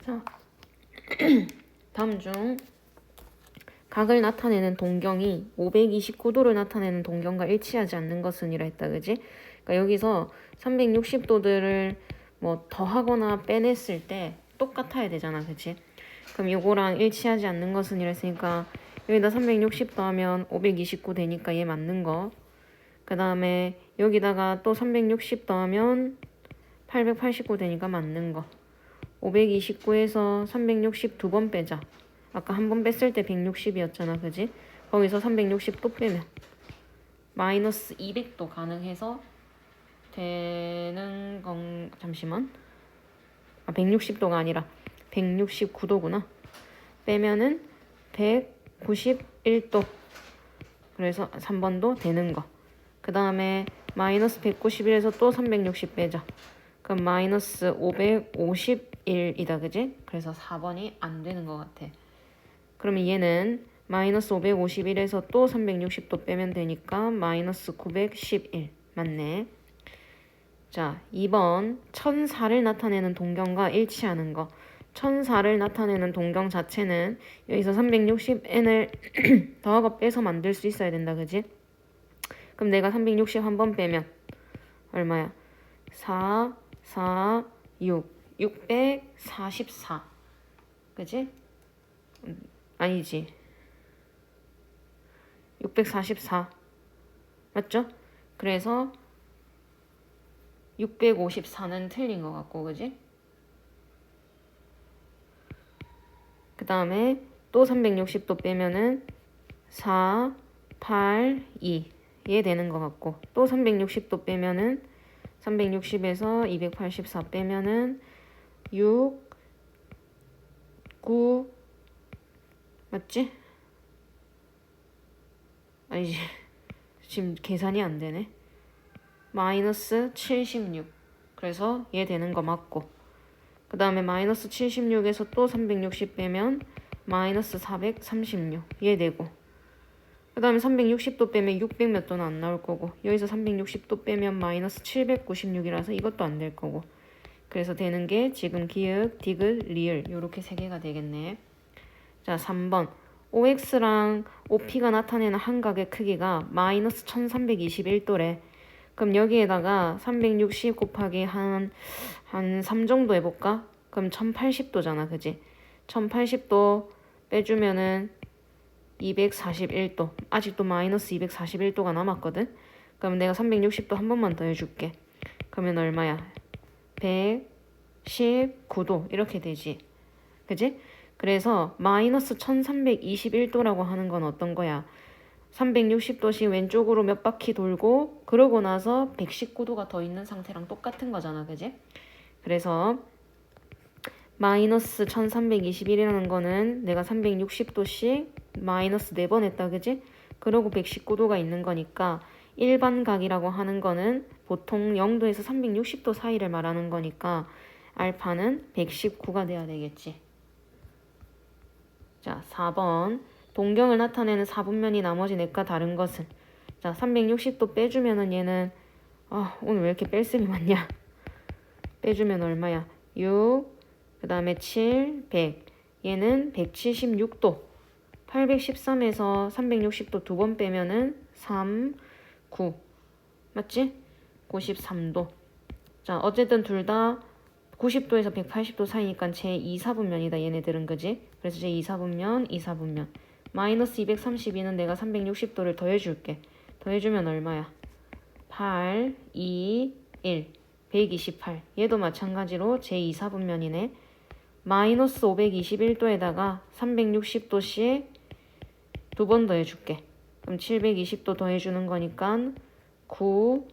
자, 다음 중 각을 나타내는 동경이 529도를 나타내는 동경과 일치하지 않는 것은 이라 했다. 그지? 그러니까 여기서 360도들을 뭐 더하거나 빼냈을 때 똑같아야 되잖아. 그치? 그럼 요거랑 일치하지 않는 것은 이랬으니까 여기다 360 더하면 529 되니까 얘 맞는 거. 그 다음에 여기다가 또 360 더하면 889 되니까 맞는 거. 529에서 360 두 번 빼자. 아까 한 번 뺐을 때 160이었잖아. 그지? 거기서 360 또 빼면 마이너스 200도 가능해서 되는 건 잠시만. 160도가 아니라 169도구나. 빼면은 191도. 그래서 3번도 되는 거. 그 다음에 마이너스 191에서 또 360 빼자. 그럼 마이너스 551이다. 그지? 그래서 4번이 안 되는 것 같아. 그러면 얘는 마이너스 551에서 또 360도 빼면 되니까 마이너스 911 맞네. 자, 2번 1004를 나타내는 동경과 일치하는 거. 1004를 나타내는 동경 자체는 여기서 360n을 더하고 빼서 만들 수 있어야 된다. 그지? 그럼 내가 360 한 번 빼면 얼마야? 4, 4, 6, 644. 그지? 아니지. 644. 맞죠? 그래서 654는 틀린 것 같고, 그지? 그 다음에 또 360도 빼면은 4, 8, 2. 얘 되는 것 같고, 또 360도 빼면은 360에서 284 빼면은 6, 9, 맞지? 아니지. 지금 계산이 안 되네. 마이너스 76. 그래서 얘 되는 거 맞고. 그 다음에 마이너스 76에서 또 360 빼면 마이너스 436. 얘 되고. 그 다음에 360도 빼면 600 몇 도는 안 나올 거고. 여기서 360도 빼면 마이너스 796이라서 이것도 안 될 거고. 그래서 되는 게 지금 기역, 디귿, 리을 요렇게 세 개가 되겠네. 자, 3번. OX랑 OP가 나타내는 한각의 크기가 마이너스 1321도래. 그럼 여기에다가 360 곱하기 한 3 정도 해볼까? 그럼 1080도잖아. 그지? 1080도 빼주면은 241도. 아직도 마이너스 241도가 남았거든? 그럼 내가 360도 한 번만 더 해줄게. 그러면 얼마야? 119도. 이렇게 되지. 그지? 그래서 마이너스 1321도라고 하는 건 어떤 거야? 360도씩 왼쪽으로 몇 바퀴 돌고 그러고 나서 119도가 더 있는 상태랑 똑같은 거잖아. 그지? 그래서 마이너스 1321이라는 거는 내가 360도씩 마이너스 4번 했다. 그지? 그러고 119도가 있는 거니까 일반 각이라고 하는 거는 보통 0도에서 360도 사이를 말하는 거니까 알파는 119가 돼야 되겠지. 자, 4번. 동경을 나타내는 4분면이 나머지 넷과 다른 것은. 자, 360도 빼주면은 얘는 오늘 왜 이렇게 뺄셈이 많냐. 빼주면 얼마야? 6, 그 다음에 7, 100. 얘는 176도. 813에서 360도 두 번 빼면은 3, 9. 맞지? 93도. 자, 어쨌든 둘 다 90도에서 180도 사이니까 제2, 4분면이다. 얘네들은. 그지? 그래서 제2, 4분면, 2, 4분면. 마이너스 232는 내가 360도를 더해줄게. 더해주면 얼마야? 8, 2, 1. 128. 얘도 마찬가지로 제2, 4분면이네. 마이너스 521도에다가 360도씩 두 번 더해줄게. 그럼 720도 더해주는 거니까 9,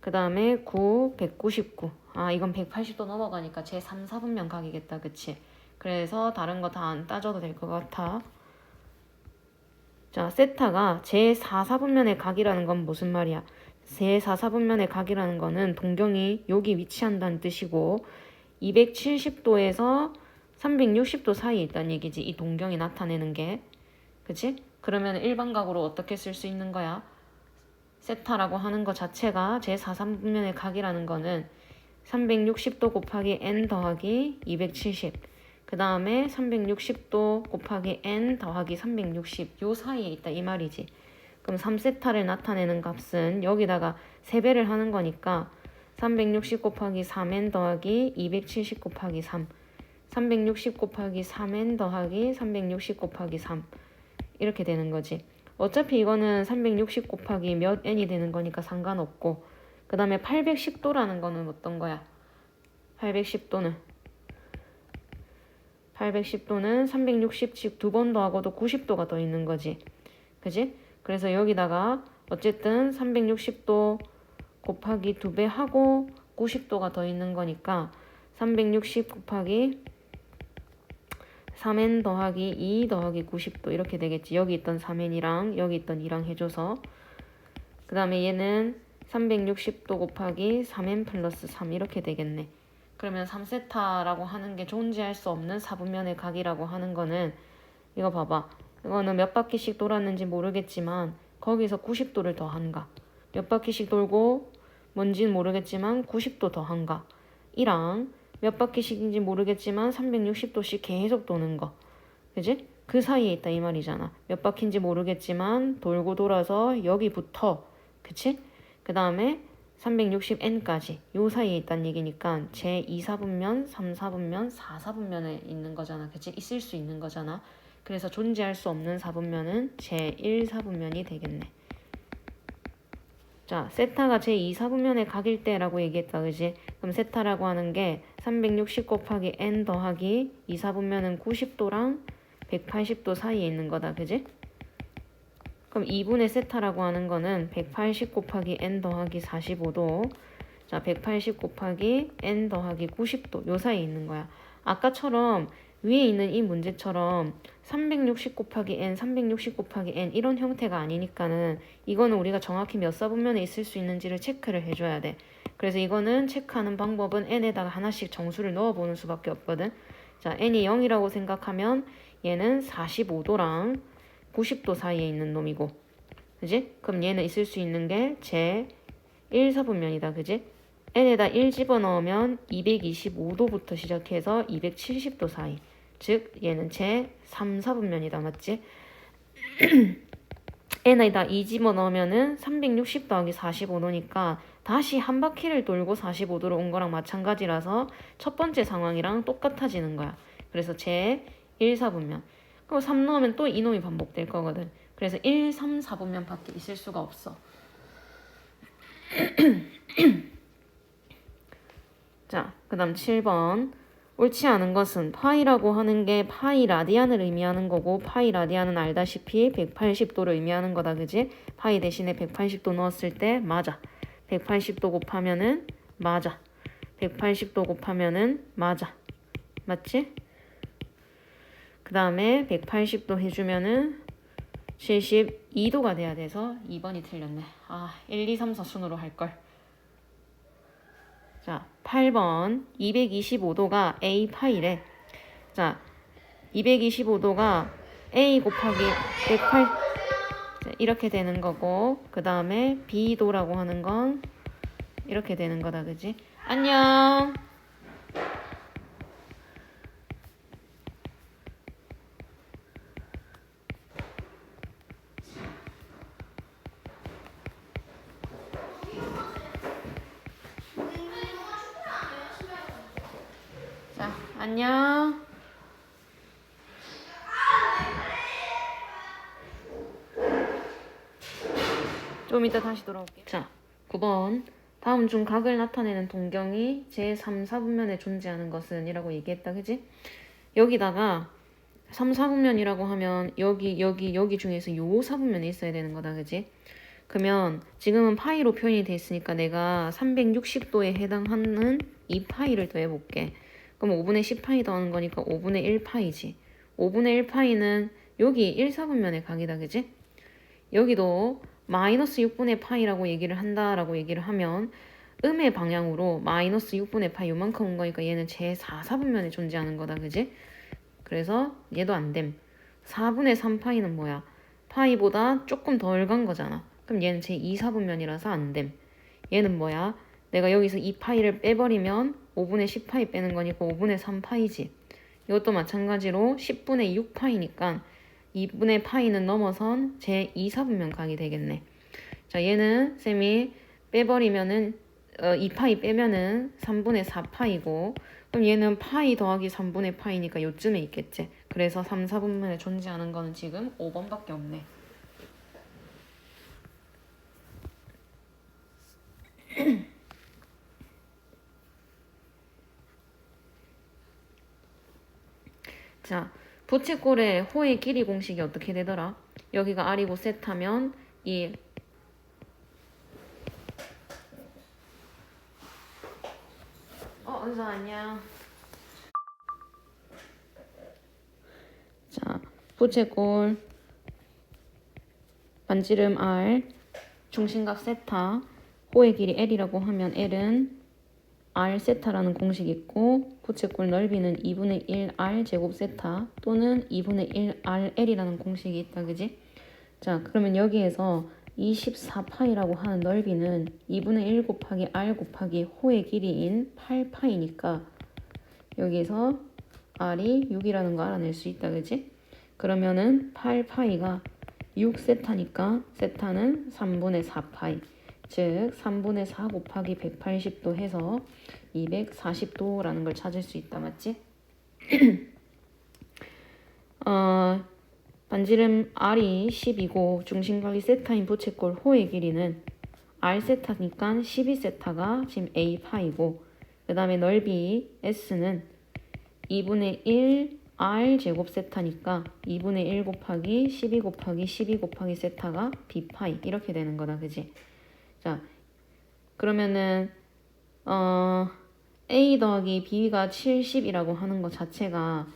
그 다음에 9, 199. 이건 180도 넘어가니까 제3, 4분면 각이겠다. 그치? 그래서 다른 거 다 안 따져도 될 것 같아. 자, 세타가 제4, 4분면의 각이라는 건 무슨 말이야? 제4, 4분면의 각이라는 거는 동경이 여기 위치한다는 뜻이고 270도에서 360도 사이에 있다는 얘기지. 이 동경이 나타내는 게. 그치? 그러면 일반각으로 어떻게 쓸 수 있는 거야? 세타라고 하는 것 자체가 제4, 3분면의 각이라는 거는 360도 곱하기 n 더하기 270. 그 다음에 360도 곱하기 n 더하기 360 요 사이에 있다 이 말이지. 그럼 3세타를 나타내는 값은 여기다가 3배를 하는 거니까 360 곱하기 3n 더하기 270 곱하기 3 360 곱하기 3n 더하기 360 곱하기 3 이렇게 되는 거지. 어차피 이거는 360 곱하기 몇 n이 되는 거니까 상관없고, 그 다음에 810도라는 거는 어떤 거야? 810도는 360씩 두 번 더하고도 90도가 더 있는 거지. 그지? 그래서 여기다가 어쨌든 360도 곱하기 2배 하고 90도가 더 있는 거니까 360 곱하기 3n 더하기 2 더하기 90도 이렇게 되겠지. 여기 있던 3n이랑 여기 있던 2랑 해줘서, 그 다음에 얘는 360도 곱하기 3n 플러스 3 이렇게 되겠네. 그러면 3세타라고 하는 게 존재할 수 없는 4분면의 각이라고 하는 거는, 이거 봐봐. 이거는 몇 바퀴씩 돌았는지 모르겠지만 거기서 90도를 더한가, 몇 바퀴씩 돌고 뭔지는 모르겠지만 90도 더한가, 이랑 몇 바퀴씩인지 모르겠지만 360도씩 계속 도는 거. 그지? 그 사이에 있다 이 말이잖아. 몇 바퀴인지 모르겠지만 돌고 돌아서 여기부터, 그치? 그 다음에 360n까지 요 사이에 있다는 얘기니까 제 2사분면, 3사분면, 4사분면에 있는 거잖아. 그치? 있을 수 있는 거잖아. 그래서 존재할 수 없는 4분면은 제 1사분면이 되겠네. 자, 세타가 제 2사분면의 각일 때라고 얘기했다. 그지? 그럼 세타라고 하는 게 360 곱하기 n 더하기 2사분면은 90도랑 180도 사이에 있는 거다. 그지? 그럼 2분의 세타라고 하는 거는 180 곱하기 n 더하기 45도, 자 180 곱하기 n 더하기 90도 요 사이에 있는 거야. 아까처럼 위에 있는 이 문제처럼 360 곱하기 n, 360 곱하기 n 이런 형태가 아니니까는 이거는 우리가 정확히 몇 사분면에 있을 수 있는지를 체크를 해줘야 돼. 그래서 이거는 체크하는 방법은 n에다가 하나씩 정수를 넣어보는 수밖에 없거든. 자, n이 0이라고 생각하면 얘는 45도랑 90도 사이에 있는 놈이고, 그지? 그럼 얘는 있을 수 있는 게 제 1사분면이다. 그지? n에다 1 집어넣으면 225도부터 시작해서 270도 사이. 즉 얘는 제 3사분면이다. 맞지? n에다 2 집어넣으면은 360 더하기 45도니까 다시 한 바퀴를 돌고 45도로 온 거랑 마찬가지라서 첫 번째 상황이랑 똑같아지는 거야. 그래서 제 1사분면. 그럼 3 넣으면 또 이놈이 반복될 거거든. 그래서 1, 3, 4분면 밖에 있을 수가 없어. 자, 그 다음 7번. 옳지 않은 것은 파이라고 하는 게 파이 라디안을 의미하는 거고, 파이 라디안은 알다시피 180도를 의미하는 거다. 그지? 파이 대신에 180도 넣었을 때 맞아. 180도 곱하면은 맞아. 180도 곱하면은 맞아. 맞지? 그 다음에 180도 해주면은 72도가 돼야 돼서 2번이 틀렸네. 1, 2, 3, 4 순으로 할걸. 자, 8번 225도가 A 파이래. 자, 225도가 A 곱하기 108 이렇게 되는 거고, 그 다음에 B도라고 하는 건 이렇게 되는 거다. 그지? 안녕. 자, 안녕. 좀 이따 다시 돌아올게요. 자, 9번. 다음 중 각을 나타내는 동경이 제3, 4분면에 존재하는 것은 이라고 얘기했다. 그지? 여기다가 3, 4분면이라고 하면 여기 중에서 요 4분면에 있어야 되는 거다. 그지? 그러면 지금은 파이로 표현이 돼 있으니까 내가 360도에 해당하는 이 파이를 더해볼게. 그럼 5분의 10파이 더하는 거니까 5분의 1파이지. 5분의 1파이는 여기 1, 4분면의 각이다. 그지? 여기도 마이너스 6분의 파이라고 얘기를 한다라고 얘기를 하면 음의 방향으로 마이너스 6분의 파이 요만큼 온 거니까 얘는 제 4, 4분면에 존재하는 거다. 그지? 그래서 얘도 안 됨. 4분의 3파이는 뭐야? 파이보다 조금 덜 간 거잖아. 그럼 얘는 제 2, 4분면이라서 안 됨. 얘는 뭐야? 내가 여기서 2파이를 빼버리면 5분의 10파이 빼는 거니까 5분의 3파이지. 이것도 마찬가지로 10분의 6파이니까 2분의 파이는 넘어선 제 2, 4분면 각이 되겠네. 자, 얘는 쌤이 빼버리면은 2파이 빼면은 3분의 4파이고, 그럼 얘는 파이 더하기 3분의 파이니까 요쯤에 있겠지. 그래서 3, 4분면에 존재하는 거는 지금 5번밖에 없네. 자, 부채꼴의 호의 길이 공식이 어떻게 되더라? 여기가 R이고 셋하면 이 은서 안녕. 자, 부채꼴 반지름 R 중심각 세타 호의 길이 L이라고 하면 L은 R 세타라는 공식이 있고 부채꼴 넓이는 2분의 1 R 제곱 세타 또는 2분의 1 RL이라는 공식이 있다. 그지? 자, 그러면 여기에서 24파이라고 하는 넓이는 2분의 1 곱하기 R 곱하기 호의 길이인 8파이니까 여기서 R이 6이라는 거 알아낼 수 있다. 그지? 그러면은 8파이가 6세타니까 세타는 3분의 4파이, 즉 3분의 4 곱하기 180도 해서 240도라는 걸 찾을 수 있다. 맞지? 반지름 R이 10이고 중심각이 세타인 부채꼴 호의 길이는 R 세타니까 12세타가 지금 A 파이고, 그 다음에 넓이 S는 2분의 1 R 제곱 세타니까 2분의 1 곱하기 12 곱하기 12 곱하기 세타가 B 파이 이렇게 되는 거다. 그지? 자, 그러면은 A 더하기 B가 70이라고 하는 것 자체가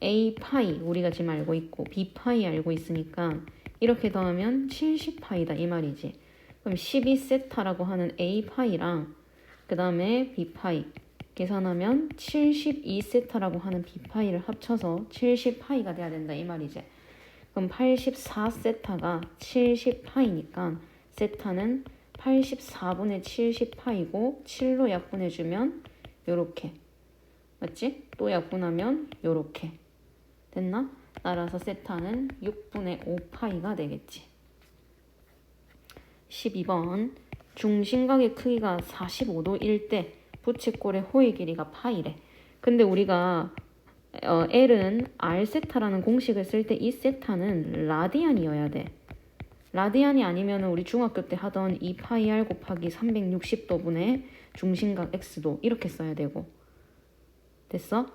A 파이 우리가 지금 알고 있고 B 파이 알고 있으니까 이렇게 더하면 70파이다 이 말이지. 그럼 12세타라고 하는 A 파이랑 그 다음에 B 파이 계산하면 72세타라고 하는 B 파이를 합쳐서 70파이가 돼야 된다 이 말이지. 그럼 84세타가 70파이니까 세타는 84분의 70파이고 7로 약분해주면 요렇게, 맞지? 또 약분하면 요렇게 됐나? 따라서 세타는 6분의 5파이가 되겠지. 12번 중심각의 크기가 45도일 때 부채꼴의 호의 길이가 파이래. 근데 우리가 L은 R세타라는 공식을 쓸 때 이 세타는 라디안이어야 돼. 라디안이 아니면 우리 중학교 때 하던 2파이 R 곱하기 360도분의 중심각 X도 이렇게 써야 되고. 됐어?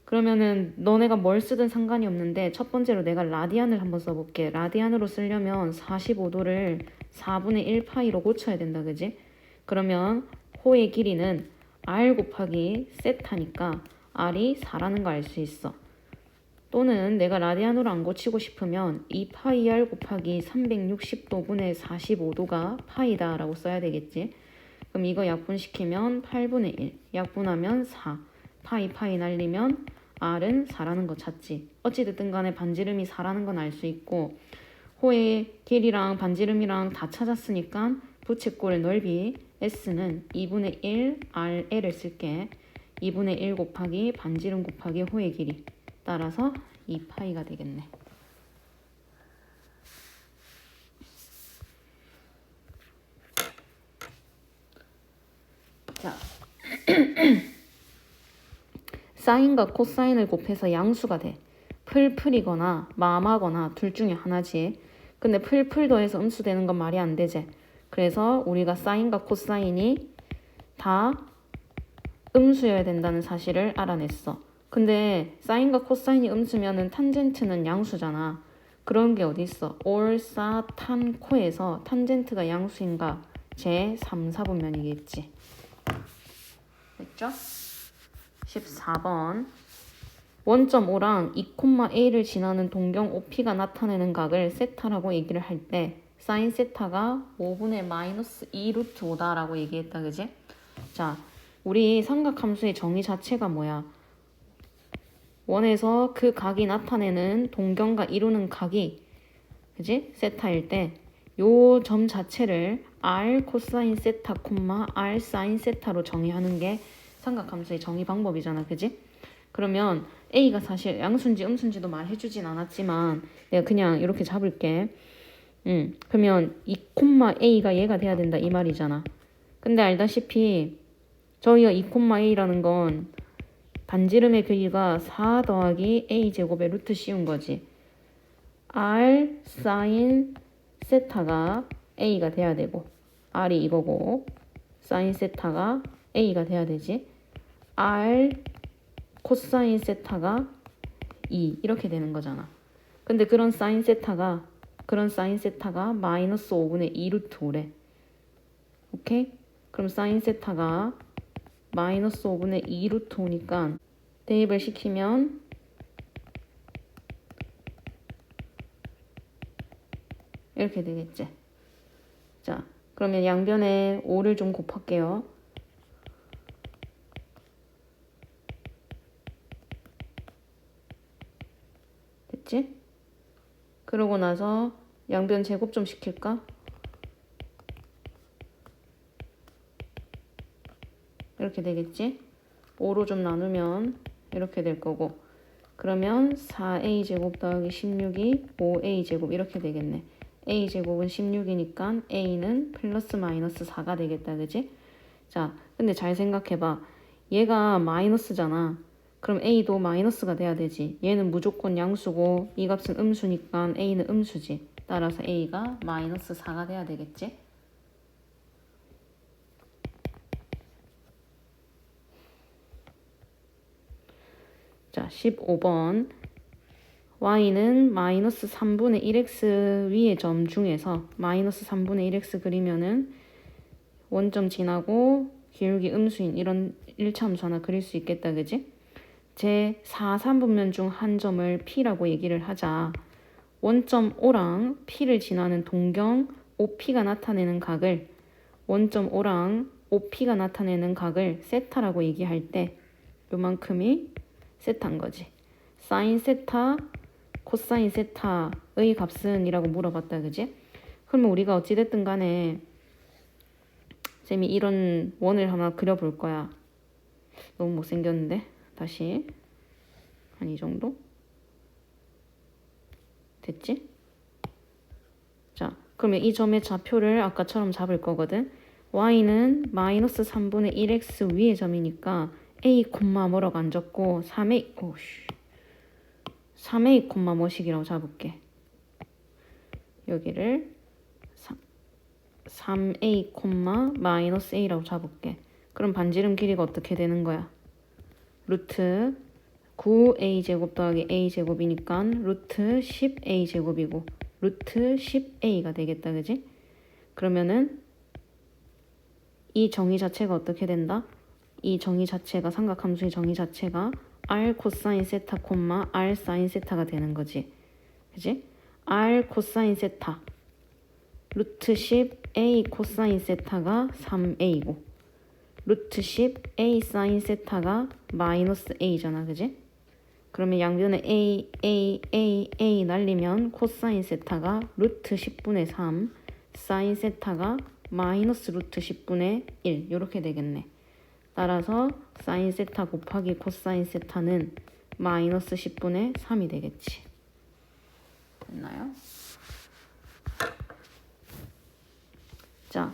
그러면은 너네가 뭘 쓰든 상관이 없는데 첫 번째로 내가 라디안을 한번 써볼게. 라디안으로 쓰려면 45도를 4분의 1파이로 고쳐야 된다. 그지? 그러면 호의 길이는 R 곱하기 세타니까 R이 4라는 거 알 수 있어. 또는 내가 라디안으로 안 고치고 싶으면 2파이 R 곱하기 360도분의 45도가 파이다 라고 써야 되겠지. 그럼 이거 약분시키면 8분의 1, 약분하면 4, 파이 날리면 R은 4라는 거 찾지. 어찌됐든 간에 반지름이 4라는 건 알 수 있고 호의 길이랑 반지름이랑 다 찾았으니까 부채꼴의 넓이 S는 2분의 1 RL을 쓸게. 2분의 1 곱하기 반지름 곱하기 호의 길이 따라서 2파이가 되겠네. 자, 사인과 코사인을 곱해서 양수가 돼. 풀풀이거나 마마거나 둘 중에 하나지. 근데 풀풀 더해서 음수 되는 건 말이 안 되지. 그래서 우리가 사인과 코사인이 다 음수여야 된다는 사실을 알아냈어. 근데 사인과 코사인이 음수면은 탄젠트는 양수잖아. 그런 게 어디 있어? 올, 사, 탄, 코에서 탄젠트가 양수인가? 제 3, 4분면이겠지. 됐죠? 14번 원점 O랑 2,A를 지나는 동경 OP가 나타내는 각을 세타라고 얘기를 할 때 사인 세타가 5분의 마이너스 2 루트 5다라고 얘기했다. 그지? 자, 우리 삼각함수의 정의 자체가 뭐야? 원에서 그 각이 나타내는 동경과 이루는 각이 그지? 세타일 때 요 점 자체를 R 코사인 세타, R 사인 세타로 정의하는 게 삼각함수의 정의 방법이잖아. 그지? 그러면 A가 사실 양수인지 음수인지도 말해주진 않았지만 내가 그냥 이렇게 잡을게. 그러면 2,A가 얘가 돼야 된다 이 말이잖아. 근데 알다시피 저희가 2,A라는 건 반지름의 길이가 4 더하기 A 제곱의 루트 씌운 거지. R 사인 세타가 A가 돼야 되고 R이 이거고 사인 세타가 A가 돼야 되지. R 코사인 세타가 2 이렇게 되는 거잖아. 근데 그런 사인 세타가 마이너스 5분의 2 루트 5래. 오케이? 그럼 사인 세타가 마이너스 5분의 2 루트 5니까 대입을 시키면 이렇게 되겠지. 자, 그러면 양변에 5를 좀 곱할게요. 됐지? 그러고 나서 양변 제곱 좀 시킬까? 이렇게 되겠지? 5로 좀 나누면 이렇게 될 거고 그러면 4a 제곱 더하기 16이 5a 제곱 이렇게 되겠네. a 제곱은 16이니까 a는 플러스 마이너스 4가 되겠다. 그지? 자, 근데 잘 생각해봐. 얘가 마이너스잖아. 그럼 a도 마이너스가 돼야 되지. 얘는 무조건 양수고 이 값은 음수니까 a는 음수지. 따라서 a가 마이너스 4가 돼야 되겠지? 자, 15번. y는 마이너스 3분의 1x 위의 점 중에서 마이너스 3분의 1x 그리면은 원점 지나고 기울기 음수인 이런 1차 함수 하나 그릴 수 있겠다. 그지? 제 4, 3분면 중 한 점을 P라고 얘기를 하자. 원점 O랑 P를 지나는 동경 OP가 나타내는 각을 원점 O랑 OP가 나타내는 각을 세타라고 얘기할 때 요만큼이 세타인 거지. 사인 세타, 코사인 세타의 값은 이라고 물어봤다. 그지? 그러면 우리가 어찌됐든 간에 쌤이 이런 원을 하나 그려볼 거야. 너무 못생겼는데? 다시 한 이 정도? 됐지? 자, 그러면 이 점의 좌표를 아까처럼 잡을 거거든. y는 마이너스 3분의 1x 위의 점이니까 a, 뭐라고 안 적고 3a, 뭐식이라고 잡을게. 여기를 3a, 마이너스 a라고 잡을게. 그럼 반지름 길이가 어떻게 되는 거야? 루트 9a 제곱 더하기 a 제곱이니까 루트 10a 제곱이고 루트 10a가 되겠다. 그지? 그러면은 이 정의 자체가 어떻게 된다? 이 정의 자체가 삼각함수의 정의 자체가 r 코사인 세타 r 사인 세타가 되는 거지. 그지? r 코사인 세타 루트 10a 코사인 세타가 3a고 루트 10a 사인 세타가 마이너스 a잖아. 그지? 그러면 양변에 a 날리면 코사인 세타가 루트 10분의 3 사인 세타가 마이너스 루트 10분의 1 이렇게 되겠네. 따라서 사인 세타 곱하기 코사인 세타는 마이너스 10분의 3이 되겠지. 됐나요? 자,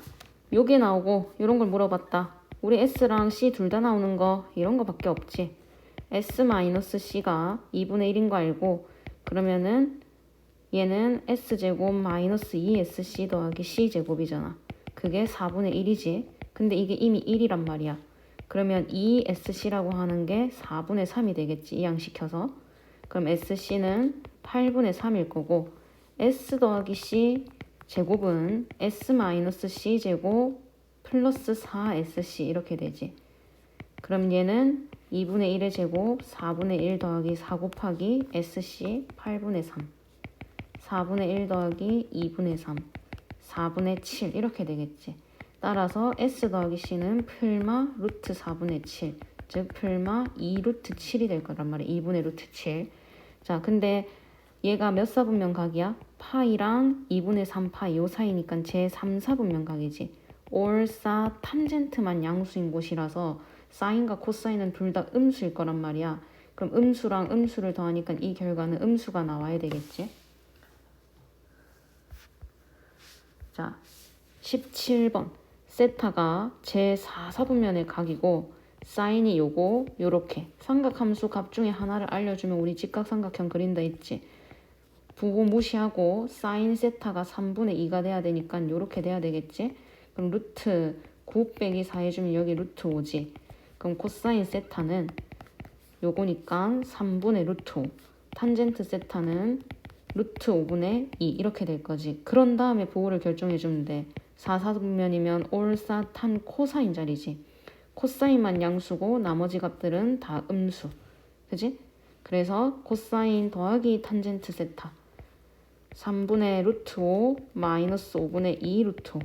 요게 나오고 이런 걸 물어봤다. 우리 S랑 C 둘 다 나오는 거 이런 거밖에 없지. S-C가 2분의 1인 거 알고 그러면은 얘는 S제곱 마이너스 2SC 더하기 C제곱이잖아. 그게 4분의 1이지. 근데 이게 이미 1이란 말이야. 그러면 2SC라고 하는 게 4분의 3이 되겠지. 이항시켜서. 그럼 SC는 8분의 3일 거고 S 더하기 C 제곱은 S-C 제곱 플러스 4SC 이렇게 되지. 그럼 얘는 2분의 1의 제곱 4분의 1 더하기 4 곱하기 SC 8분의 3 4분의 1 더하기 2분의 3 4분의 7 이렇게 되겠지. 따라서 S 더하기 C는 풀마 루트 4분의 7 즉 풀마 2 루트 7이 될 거란 말이야. 2분의 루트 7. 자, 근데 얘가 몇 사분면각이야? 파이랑 2분의 3파이 요 사이니까 제 3, 4분면각이지. 올사 탄젠트만 양수인 곳이라서 사인과 코사인은 둘 다 음수일 거란 말이야. 그럼 음수랑 음수를 더하니까 이 결과는 음수가 나와야 되겠지. 자, 17번. 세타가 제4사분면의 각이고 사인이 요렇게 삼각함수 값 중에 하나를 알려주면 우리 직각삼각형 그린다 했지. 부호 무시하고 사인 세타가 3분의 2가 돼야 되니까 요렇게 돼야 되겠지. 그럼 루트 9 빼기 4 해주면 여기 루트 5지. 그럼 코사인 세타는 요거니까 3분의 루트 5. 탄젠트 세타는 루트 5분의 2 이렇게 될 거지. 그런 다음에 부호를 결정해 주면 돼. 4사분면이면 올사 탄 코사인 자리지. 코사인만 양수고 나머지 값들은 다 음수. 그지? 그래서 코사인 더하기 탄젠트 세타 3분의 루트 5 마이너스 5분의 2 루트 5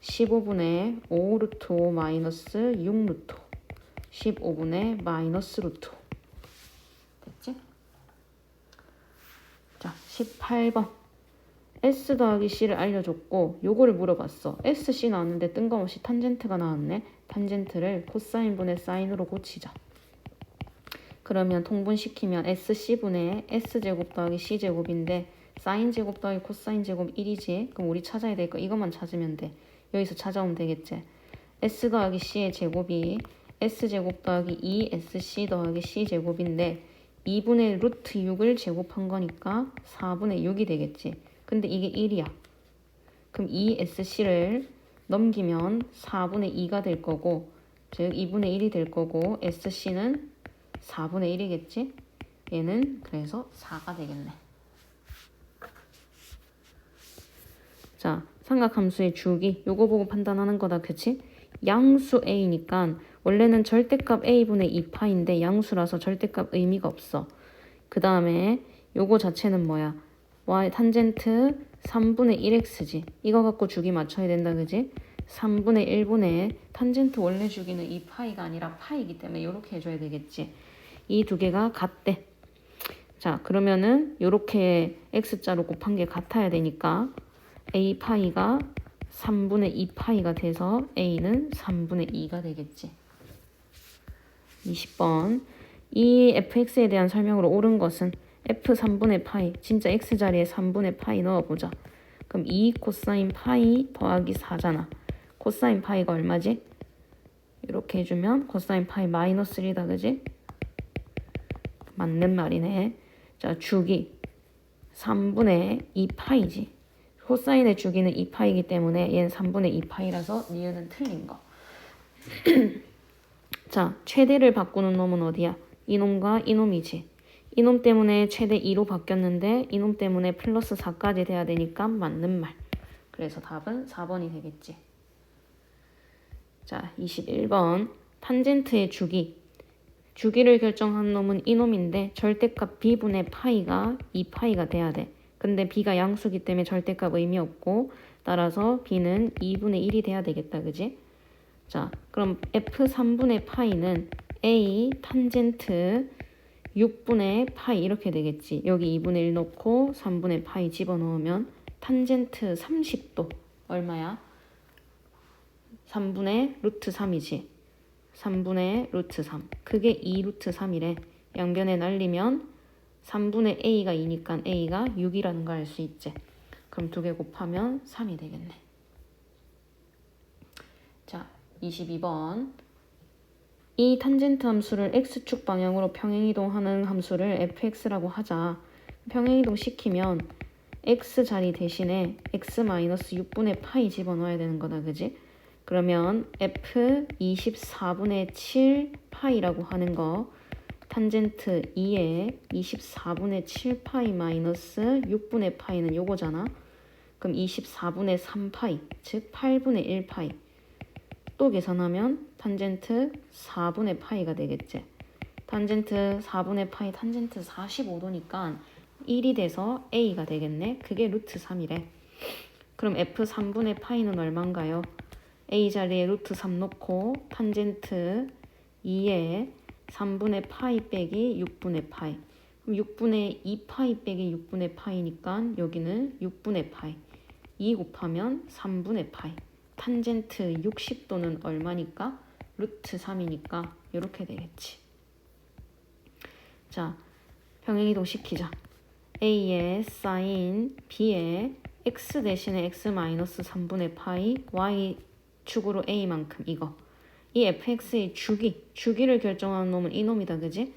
15분의 5 루트 5 마이너스 6 루트 5 15분의 마이너스 루트 5 됐지? 자, 18번 S 더하기 C를 알려줬고 요거를 물어봤어. SC 나왔는데 뜬금없이 탄젠트가 나왔네. 탄젠트를 코사인분의 사인으로 고치자. 그러면 통분시키면 SC분의 S제곱 더하기 C제곱인데 사인제곱 더하기 코사인제곱 1이지. 그럼 우리 찾아야 될 거 이것만 찾으면 돼. 여기서 찾아오면 되겠지. S 더하기 C의 제곱이 S제곱 더하기 2SC 더하기 C제곱인데 2분의 루트 6을 제곱한 거니까 4분의 6이 되겠지. 근데 이게 1이야. 그럼 2SC를 넘기면 4분의 2가 될 거고 즉 2분의 1이 될 거고 SC는 4분의 1이겠지? 얘는 그래서 4가 되겠네. 자, 삼각함수의 주기 요거 보고 판단하는 거다. 그치? 양수 A니까 원래는 절대값 A분의 2파인데 양수라서 절대값 의미가 없어. 그 다음에 요거 자체는 뭐야? y 탄젠트 3분의 1x지. 이거 갖고 주기 맞춰야 된다. 그지? 3분의 1분의 탄젠트 원래 주기는 2파이가 아니라 파이기 때문에 이렇게 해줘야 되겠지. 이 두 개가 같대. 자, 그러면은 요렇게 x자로 곱한 게 같아야 되니까 a 파이가 3분의 2파이가 돼서 a는 3분의 2가 되겠지. 20번. 이 fx에 대한 설명으로 옳은 것은 f 3분의 파이, 진짜 x자리에 3분의 파이 넣어보자. 그럼 2 코사인 파이 더하기 4잖아. 코사인 파이가 얼마지? 이렇게 해주면 코사인 파이 마이너스 1이다. 그지? 맞는 말이네. 자, 주기 3분의 2파이지. 코사인의 주기는 2파이기 때문에 얘는 3분의 2파이라서 니은은 틀린 거. 자, 최대를 바꾸는 놈은 어디야? 이놈과 이놈이지. 이놈 때문에 최대 2로 바뀌었는데 이놈 때문에 플러스 4까지 돼야 되니까 맞는 말. 그래서 답은 4번이 되겠지. 자, 21번. 탄젠트의 주기. 주기를 결정한 놈은 이놈인데 절대값 b분의 파이가 2파이가 돼야 돼. 근데 b가 양수기 때문에 절대값 의미 없고 따라서 b는 2분의 1이 돼야 되겠다. 그지? 자, 그럼 f 3분의 파이는 a 탄젠트 6분의 파이 이렇게 되겠지. 여기 2분의 1 넣고 3분의 파이 집어넣으면 탄젠트 30도 얼마야? 3분의 루트 3이지. 3분의 루트 3. 그게 2 루트 3이래. 양변에 날리면 3분의 a가 2니까 a가 6이라는 거 알 수 있지. 그럼 두 개 곱하면 3이 되겠네. 자, 22번. 이 탄젠트 함수를 x축 방향으로 평행이동하는 함수를 fx라고 하자. 평행이동 시키면 x자리 대신에 x-6분의 파이 집어넣어야 되는 거다. 그지? 그러면 f 24분의 7 파이라고 하는 거 탄젠트 2에 24분의 7 파이 마이너스 6분의 파이는 요거잖아. 그럼 24분의 3 파이 즉 8분의 1 파이 또 계산하면 탄젠트 4분의 파이가 되겠지. 탄젠트 4분의 파이 탄젠트 45도니까 1이 돼서 a가 되겠네. 그게 루트 3이래. 그럼 f 3분의 파이는 얼마인가요? a 자리에 루트 3 넣고 탄젠트 2에 3분의 파이 빼기 6분의 파이. 그럼 6분의 2파이 빼기 6분의 파이니까 여기는 6분의 파이. 2 곱하면 3분의 파이. 탄젠트 60도는 얼마니까? 루트 3이니까 이렇게 되겠지. 자, 평행이동 시키자. A의 사인 B의 x 대신에 x 마이너스 3분의 파이 y 축으로 A만큼 이거. 이 fx의 주기를 결정하는 놈은 이놈이다. 그지?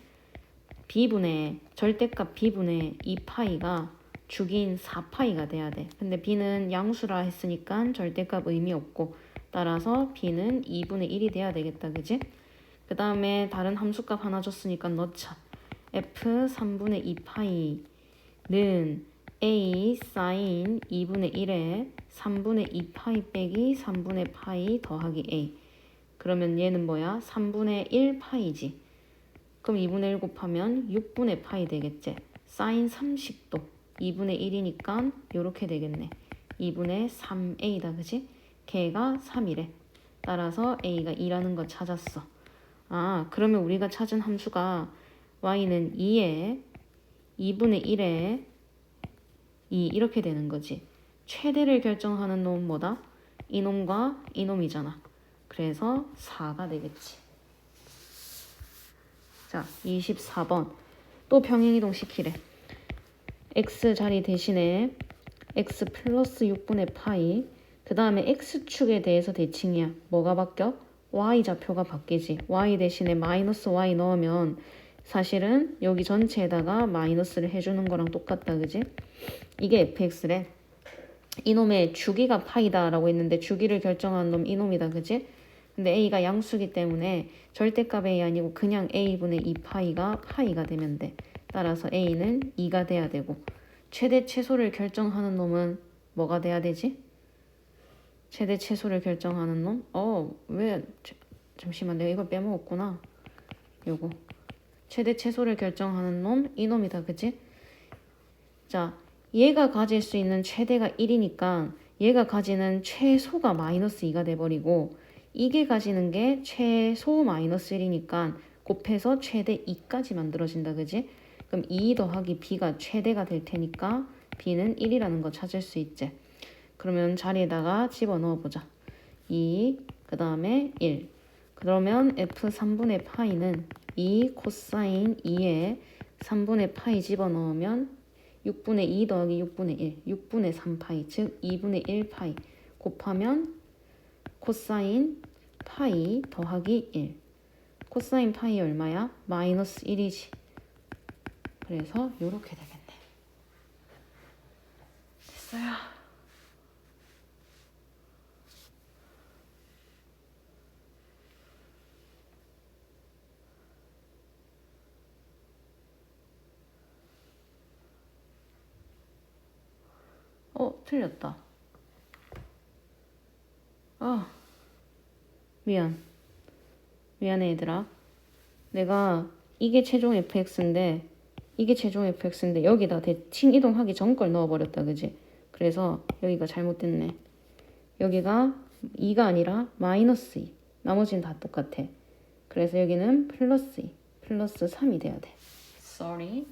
b분의 절대값 b분의 2파이가 주기인 4파이가 돼야 돼. 근데 b는 양수라 했으니까 절대값 의미 없고 따라서 b는 2분의 1이 돼야 되겠다. 그지? 그 다음에 다른 함수값 하나 줬으니까 넣자. f 3분의 2파이는 a 사인 2분의 1에 3분의 2파이 빼기 3분의 파이 더하기 a. 그러면 얘는 뭐야? 3분의 1파이지. 그럼 2분의 1 곱하면 6분의 파이 되겠지. 사인 30도 2분의 1이니까 요렇게 되겠네. 2분의 3a다. 그지? 걔가 3이래. 따라서 a가 2라는 거 찾았어. 아, 그러면 우리가 찾은 함수가 y는 2에 2분의 1에 2 이렇게 되는 거지. 최대를 결정하는 놈은 뭐다? 이놈과 이놈이잖아. 그래서 4가 되겠지. 자, 24번. 또 평행이동 시키래. x 자리 대신에 x 플러스 6분의 파이. 그 다음에 x축에 대해서 대칭이야. 뭐가 바뀌어? y 좌표가 바뀌지. y 대신에 마이너스 y 넣으면 사실은 여기 전체에다가 마이너스를 해주는 거랑 똑같다. 그지? 이게 fx래. 이놈의 주기가 파이다 라고 했는데 주기를 결정하는 놈 이놈이다. 그지? 근데 a가 양수기 때문에 절대값 a 아니고 그냥 a분의 2파이가 파이가 되면 돼. 따라서 a는 2가 돼야 되고 최대 최소를 결정하는 놈은 뭐가 돼야 되지? 최대 최소를 결정하는 놈? 왜? 잠시만, 내가 이걸 빼먹었구나. 요거 최대 최소를 결정하는 놈 이놈이다. 그지? 자, 얘가 가질 수 있는 최대가 1이니까 얘가 가지는 최소가 마이너스 2가 돼버리고 이게 가지는 게 최소 마이너스 1이니까 곱해서 최대 2까지 만들어진다. 그지? 그럼 2 더하기 b가 최대가 될 테니까 b는 1이라는 거 찾을 수 있지. 그러면 자리에다가 집어넣어 보자. 2, 그 다음에 1. 그러면 f 3분의 파이는 2 코사인 2에 3분의 파이 집어넣으면 6분의 2 더하기 6분의 1, 6분의 3파이, 즉 2분의 1파이 곱하면 코사인 파이 더하기 1. 코사인 파이 얼마야? 마이너스 1이지. 그래서 요렇게 되겠네. 됐어요. 틀렸다. 미안해 얘들아. 내가 이게 최종 fx인데 여기다 대칭 이동하기 전 걸 넣어버렸다. 그지? 그래서 여기가 잘못됐네. 여기가 2가 아니라 마이너스 2. 나머지는 다 똑같아. 그래서 여기는 플러스 2, 플러스 3이 돼야 돼. Sorry.